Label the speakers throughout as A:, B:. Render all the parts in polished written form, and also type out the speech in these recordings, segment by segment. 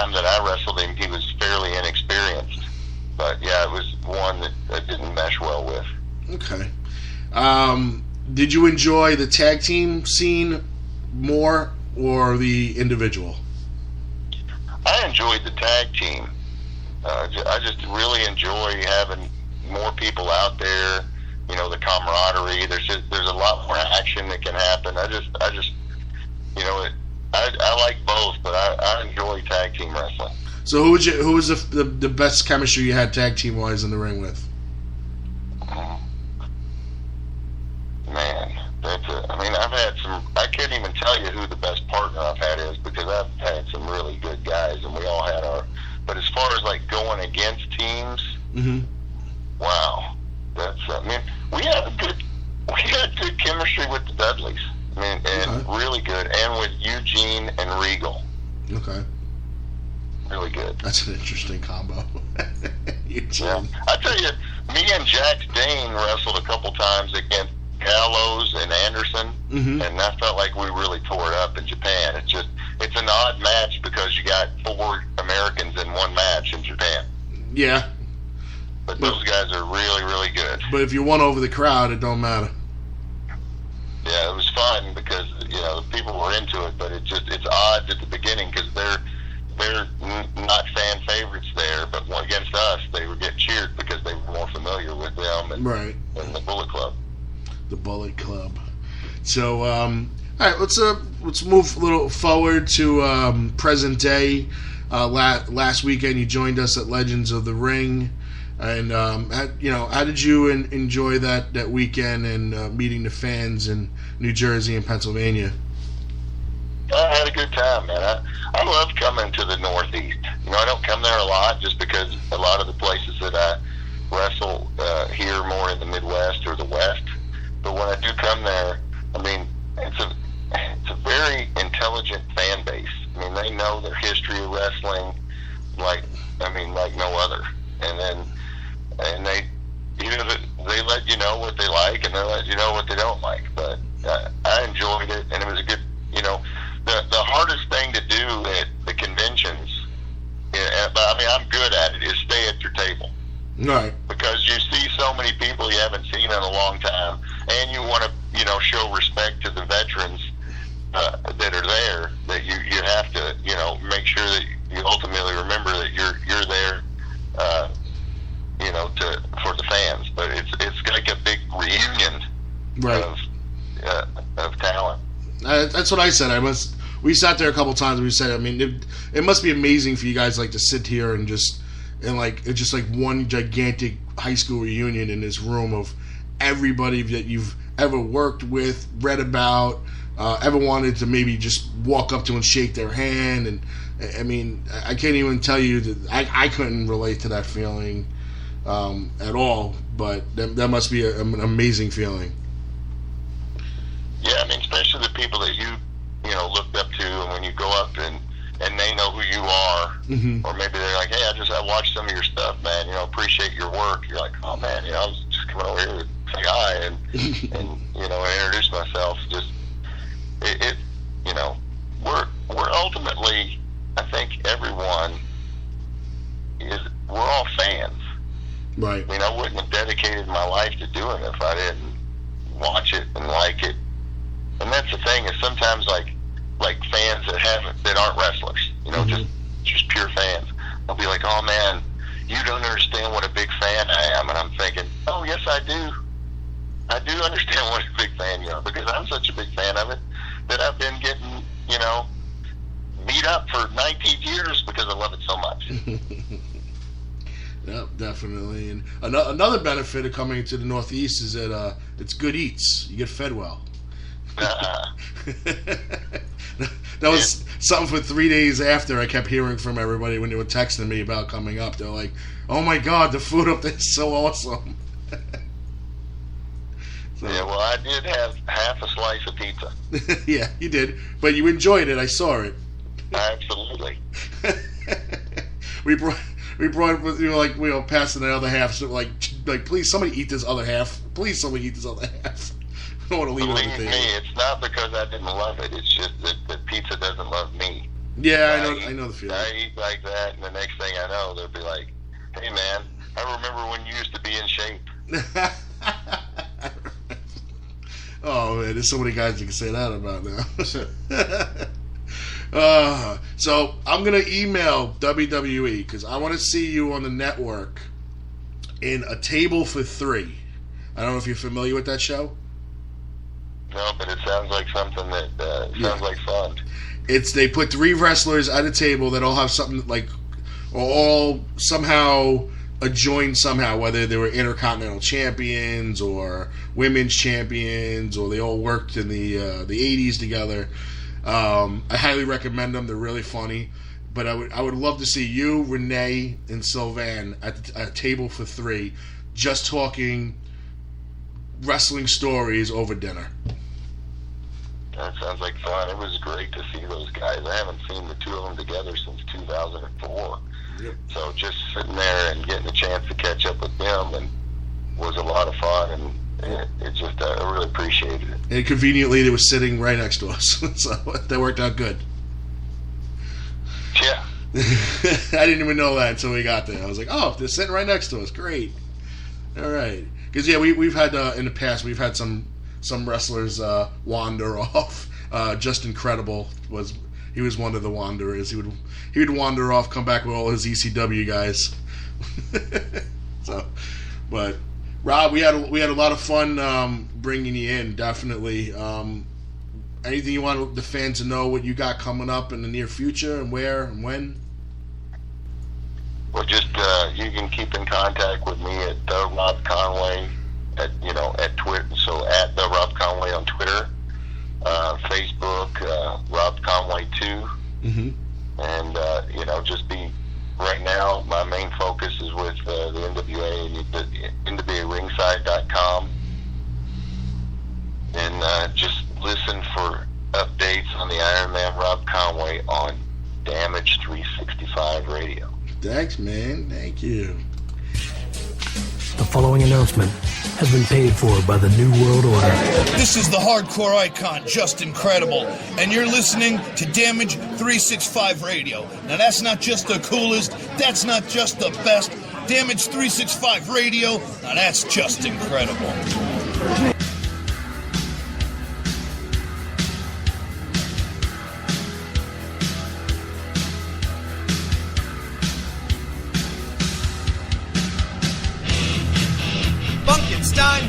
A: time that I wrestled him, he was fairly inexperienced. But, yeah, it was one that I didn't mesh well with.
B: Okay. Did you enjoy the tag team scene more or the individual?
A: I enjoyed the tag team. I just really enjoy having more people out there. You know, the camaraderie. There's a lot more action that can happen. I just you know, I like both, but I enjoy tag team wrestling.
B: So who was the best chemistry you had tag team wise in the ring with?
A: Man, I've had some. I can't even tell you who the best partner I've had is, because I've had some really good guys, and we all had our. But as far as like going against teams, wow, that's. We had good chemistry with the Dudleys. And really good, and with Eugene and Regal.
B: Okay.
A: Really good.
B: That's an interesting combo.
A: Yeah. I tell you, me and Jax Dane wrestled a couple times against Gallows and Anderson, and I felt like we really tore it up in Japan. It's an odd match because you got 4 Americans in one match in Japan.
B: Yeah.
A: But those guys are really, really good.
B: But if you won over the crowd, it don't matter.
A: Yeah, it was fun because, you know, the people were into it, but it's odd at the beginning because they're not fan favorites there, but against us, they were getting cheered because they were more familiar with them and the Bullet Club.
B: The Bullet Club. So, all right, let's move a little forward to present day. Last weekend, you joined us at Legends of the Ring. And how did you enjoy that weekend and meeting the fans in New Jersey and Pennsylvania?
A: I had a good time, man. I love coming to the Northeast. You know, I don't come there a lot just because a lot of the places that I wrestle here more in the Midwest or the West. But when I do come there, it's a very intelligent fan base. They know their history of wrestling like no other. And they let you know what they like, and they let you know what they don't like. But I enjoyed it, and it was a good, the hardest thing to do at the conventions, I'm good at it, is stay at your table.
B: Right.
A: Because you see so many people you haven't seen in a long time, and you want to, show respect to the veterans that are there, that you have to, make sure that you ultimately remember that you're there, for the fans. But it's like a big reunion of talent.
B: That's what I said. We sat there a couple times and we said, it must be amazing for you guys to sit here and it's just like one gigantic high school reunion in this room of everybody that you've ever worked with, read about, ever wanted to maybe just walk up to and shake their hand. And I can't even tell you that I couldn't relate to that feeling at all, but that must be an amazing feeling.
A: Yeah, especially the people that you looked up to, and when you go up and they know who you are, or maybe they're like, hey, I watched some of your stuff, man, appreciate your work. You're like, oh man, I was just coming over here to say hi and introduce myself. Just we're ultimately, I think everyone we're all fans.
B: Right.
A: I wouldn't have dedicated my life to doing it if I didn't watch it and like it. And that's the thing, is sometimes like fans that aren't wrestlers, just pure fans, they'll be like, oh man, you don't understand what a big fan I am. And I'm thinking, oh yes I do. I do understand what a big fan you are, because I'm such a big fan of it that I've been getting, beat up for 19 years because I love it so much.
B: Yep, definitely. And another benefit of coming to the Northeast is that it's good eats. You get fed well. That was something for 3 days after I kept hearing from everybody when they were texting me about coming up. They're like, oh my God, the food up there is so awesome.
A: Yeah, well, I did have half a slice of pizza.
B: Yeah, you did. But you enjoyed it. I saw it.
A: Absolutely.
B: We brought we were passing the other half. So like, please, somebody eat this other half. Please, somebody eat this other half. I don't want to leave it on the table.
A: Believe me, it's not because I didn't love it. It's just that the pizza doesn't love me.
B: Yeah, I know the feeling.
A: I eat like that, and the next thing I know, they'll be like, "Hey, man, I remember when you used to be in shape."
B: Oh man, there's so many guys you can say that about now. So I'm gonna email WWE because I want to see you on the network in A Table for Three. I don't know if you're familiar with that show.
A: No, but it sounds like something that sounds like fun.
B: They put three wrestlers at a table that all have something like, or all somehow adjoined somehow, whether they were Intercontinental Champions or Women's Champions, or they all worked in the 80s together. I highly recommend them. They're really funny. But I would love to see you, Renee, and Sylvan at a table for three, just talking wrestling stories over dinner.
A: That sounds like fun. It was great to see those guys. I haven't seen the two of them together since 2004. Yep. So just sitting there and getting a chance to catch up with them and was a lot of fun, and it just I really appreciated it.
B: And conveniently, they were sitting right next to us, so that worked out good.
A: Yeah.
B: I didn't even know that until we got there. I was like, oh, they're sitting right next to us. Great. All right. Because, yeah, we've had, in the past, we've had some wrestlers wander off. Just Incredible he was one of the wanderers. He would wander off, come back with all his ECW guys. So, but Rob, we had a lot of fun bringing you in. Definitely. Anything you want the fans to know what you got coming up in the near future, and where and when?
A: Well, just you can keep in contact with me at the Rob Conway at Twitter. So at the Rob Conway on Twitter, Facebook, Rob Conway 2,
B: mm-hmm.
A: And just be right now. My main focus is with the NWA and the NWARingside.com, and just listen for updates on the Iron Man Rob Conway on Damage 365 Radio.
B: Thanks, man. Thank you.
C: The following announcement has been paid for by the New World Order.
D: This is the hardcore icon, Just Incredible, and you're listening to Damage 365 Radio. Now that's not just the coolest, that's not just the best. Damage 365 Radio, now that's just incredible.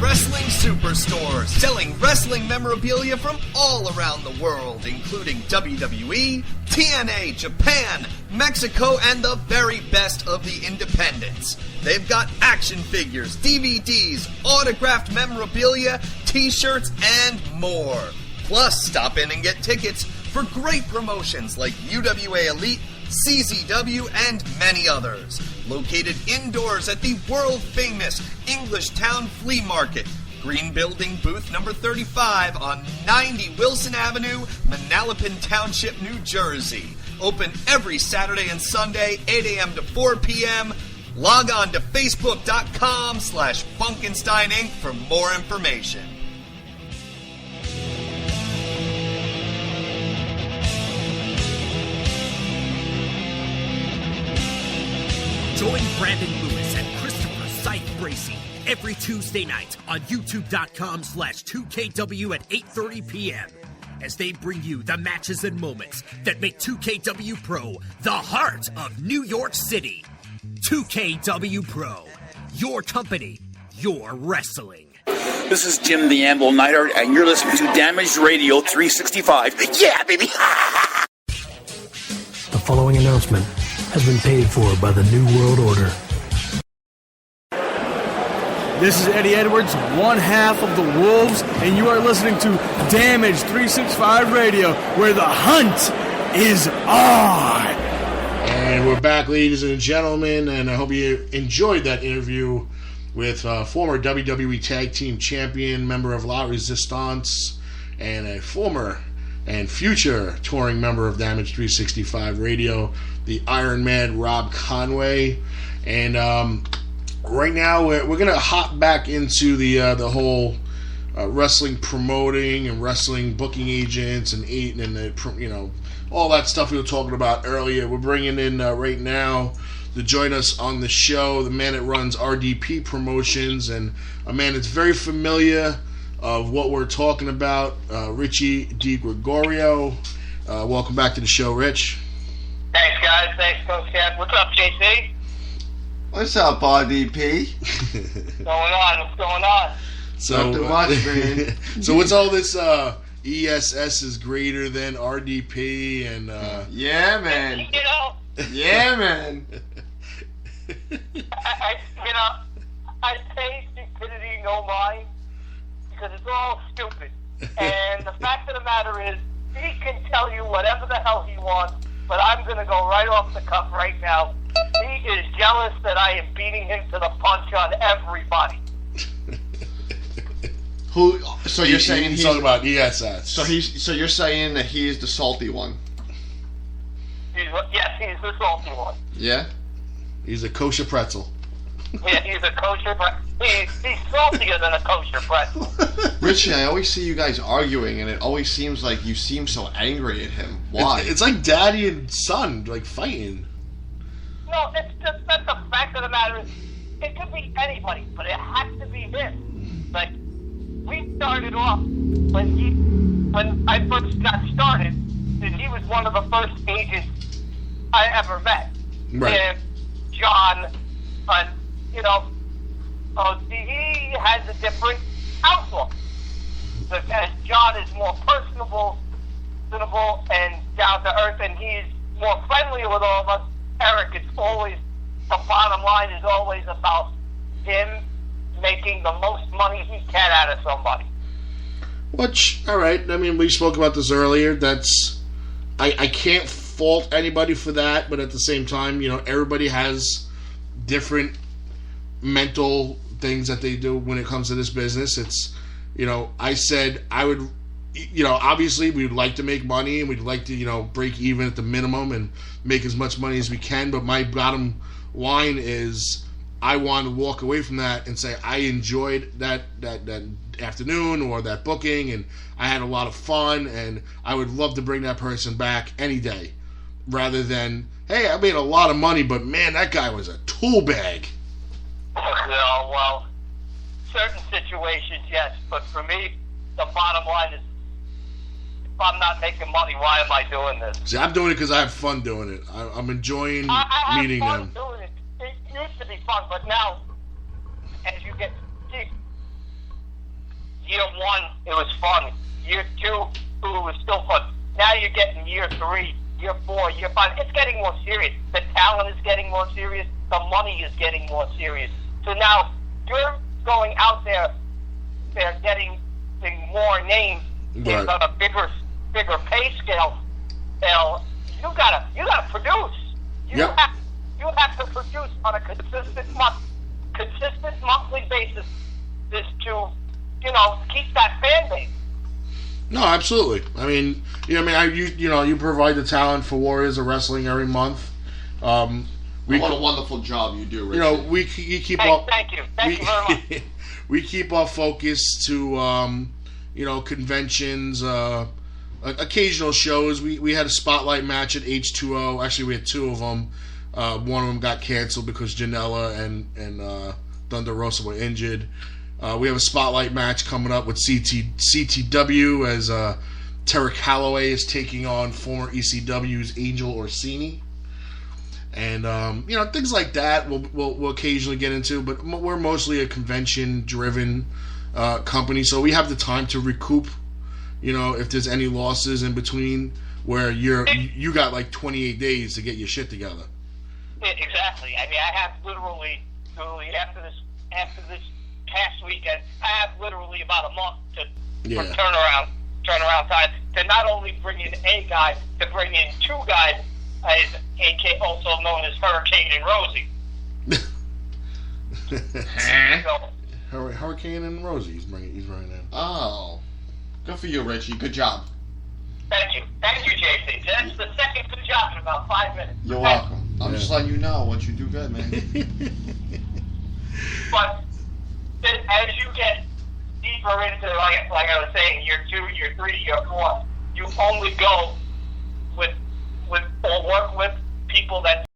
E: Wrestling Superstore, selling wrestling memorabilia from all around the world, including WWE, TNA, Japan, Mexico, and the very best of the independents. They've got action figures, DVDs, autographed memorabilia, t-shirts, and more. Plus, stop in and get tickets for great promotions like UWA Elite, CZW, and many others. Located indoors at the world-famous English Town Flea Market, Green Building, booth number 35 on 90 Wilson Avenue, Manalapan Township, New Jersey. Open every Saturday and Sunday, 8 a.m. to 4 p.m. Log on to Facebook.com/Funkenstein Inc. for more information.
F: Join Brandon Lewis and Christopher Scythe Bracey every Tuesday night on YouTube.com/2KW at 8:30 p.m. as they bring you the matches and moments that make 2KW Pro the heart of New York City. 2KW Pro, your company, your wrestling.
G: This is Jim the Anvil Neidhart, and you're listening to Damaged Radio 365. Yeah, baby!
C: The following announcement has been paid for by the New World Order.
H: This is Eddie Edwards, one half of the Wolves, and you are listening to Damage 365 Radio, where the hunt is on.
B: And we're back, ladies and gentlemen, and I hope you enjoyed that interview with former WWE Tag Team Champion, member of La Resistance, and a former and future touring member of Damage 365 Radio, the Iron Man Rob Conway. And right now we're going to hop back into the whole wrestling promoting and wrestling booking agents and the all that stuff we were talking about earlier. We're bringing in right now to join us on the show the man that runs RDP Promotions and a man that's very familiar of what we're talking about, Richie DiGregorio. Welcome back to the show, Rich.
I: Thanks, guys. Thanks, Coach Kev. What's up, JC?
J: What's up, RDP?
I: What's going on?
B: So,
J: not too much, man.
B: So what's all this ESS is greater than RDP and...
J: Yeah, man.
I: You know...
J: Yeah, man.
I: I pay stupidity no mind because it's all stupid. And the fact of the matter is, he can tell you whatever the hell he wants, but I'm going to go right off the cuff right now. He is jealous that I am beating him to the punch on everybody.
J: Who? So you're saying
B: he's talking about ESS?
J: So you're saying that he is the salty one?
I: Yes, he's the salty one.
J: Yeah.
B: He's a kosher pretzel.
I: Yeah, he's a kosher pretzel. He's saltier than a kosher pretzel.
J: Richie, I always see you guys arguing, and it always seems like you seem so angry at him. Why?
B: It's like daddy and son, like fighting.
I: No, that's the fact of the matter is, it could be anybody, but it has to be him. Like, we started off when I first got started, and he was one of the first agents I ever met.
B: Right.
I: And John, he has a different outlook. Because John is more personable and down to earth, and he's more friendly with all of us. Eric, it's always, the bottom line is always about him making the most money he can out of somebody.
B: Which, all right, I mean, we spoke about this earlier. That's, I can't fault anybody for that, but at the same time, everybody has different mental things that they do when it comes to this business. It's, I said I would, obviously we'd like to make money and we'd like to, break even at the minimum and make as much money as we can, but my bottom line is I want to walk away from that and say I enjoyed that afternoon or that booking and I had a lot of fun and I would love to bring that person back any day rather than, hey, I made a lot of money, but man, that guy was a tool bag.
I: Well, certain situations, yes, but for me, the bottom line is if I'm not making money, why am I doing this?
B: See, I'm doing it because I have fun doing it. I'm enjoying meeting them.
I: I have fun doing it. It used to be fun, but now, as you get deep, year one, it was fun. Year two, it was still fun. Now you're getting year three, year four, year five. It's getting more serious. The talent is getting more serious. The money is getting more serious. So now you're going out there, they're getting more names on a bigger pay scale. You gotta produce. You have to produce on a consistent monthly basis just to keep that fan base.
B: No, absolutely. I mean, you provide the talent for Warriors of Wrestling every month.
J: What a wonderful job you do, Richie.
I: Thank you very much.
B: We keep our focus to conventions, occasional shows. We had a spotlight match at H2O. Actually, we had two of them. One of them got canceled because Janela and Thunder Rosa were injured. We have a spotlight match coming up with CTW as Tarek Holloway is taking on former ECW's Angel Orsini. And things like that we'll occasionally get into, but we're mostly a convention-driven company, so we have the time to recoup. If there's any losses in between, where you got like 28 days to get your shit together.
I: Exactly. I mean, I have literally after this past weekend, I have literally about a month for turnaround time to not only bring in a guy, to bring in two guys. Also known as Hurricane and Rosie.
B: Hurricane and Rosie, he's bringing in.
J: Oh, good for you, Richie. Good job.
I: Thank you, JC. That's the second good job in about 5 minutes.
J: You're welcome. I'm just letting you know once you do good, man.
I: But as you get deeper into, like I was saying, year 2, year 3, year 4, you only go with with or work with people that